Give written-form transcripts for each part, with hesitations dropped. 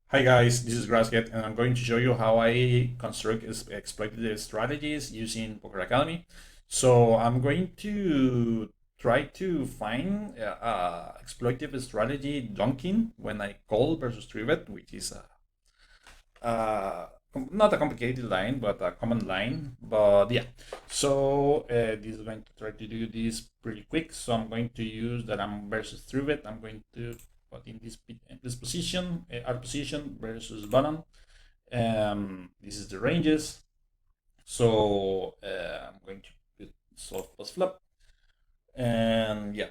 Hi guys, this is Grasquet and I'm going to show you how I construct exploitative strategies using Poker Academy. So I'm going to try to find exploitative strategy donking when I call versus 3-bet, which is not a complicated line, but a common line. But yeah, so this is going to try to do this pretty quick. So I'm going to use that I'm versus 3-bet. I'm going to put in this position, our position versus bottom. This is the ranges. So I'm going to put soft plus flop, and yeah,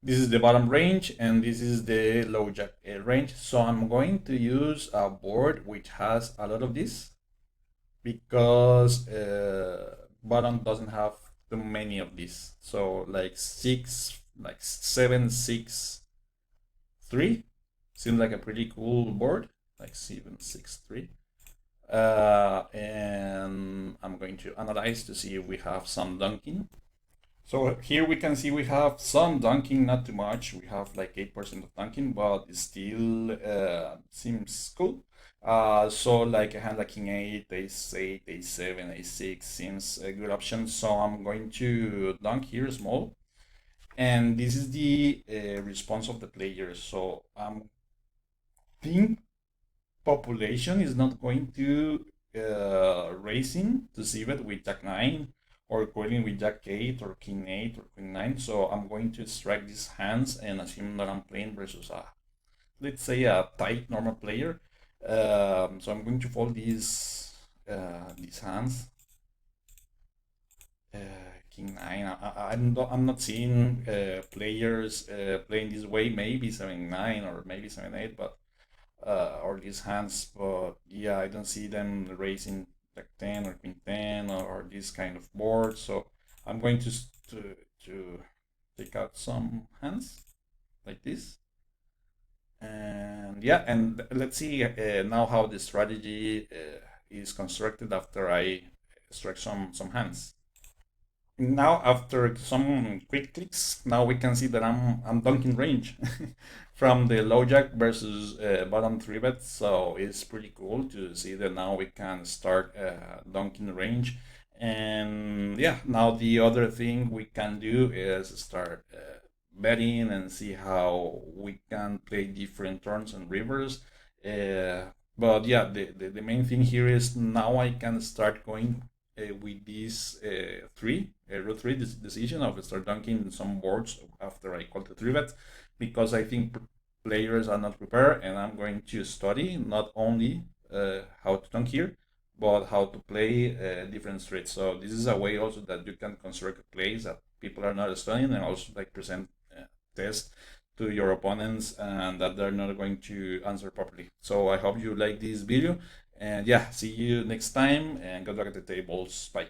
this is the bottom range and this is the low jack range. So I'm going to use a board which has a lot of this because bottom doesn't have too many of these. So like six, like 7, 6, 3 seems like a pretty cool board, like 7, 6, 3. And I'm going to analyze to see if we have some dunking. So here we can see we have some dunking, not too much. We have like 8% of dunking, but it still seems cool. So like a hand like king 8, ace 8, ace 7, ace 6 seems a good option. So I'm going to dunk here small. And this is the response of the players. So think population is not going to racing to see it with jack 9 or calling with jack 8 or king 8 or queen 9. So I'm going to strike these hands and assume that I'm playing versus let's say a tight normal player. So I'm going to fold these hands. King 9. I'm not seeing players playing this way. Maybe 7-9 or maybe 7-8, but or these hands, but yeah, I don't see them raising like 10 or queen 10 or this kind of board. So I'm going to take out some hands like this. And yeah, and let's see now how the strategy is constructed after I strike some hands. Now after some quick clicks, now we can see that I'm dunking range from the low jack versus bottom 3-bet. So it's pretty cool to see that now we can start dunking range. And yeah, now the other thing we can do is start betting and see how we can play different turns and rivers. But yeah, the main thing here is now I can start going with this root three this decision of start dunking some boards after I call the 3-bet, because I think players are not prepared, and I'm going to study not only how to dunk here, but how to play different streets. So this is a way also that you can construct plays that people are not studying, and also like present test to your opponents and that they're not going to answer properly. So I hope you like this video, and yeah, see you next time and good luck at the tables. Bye.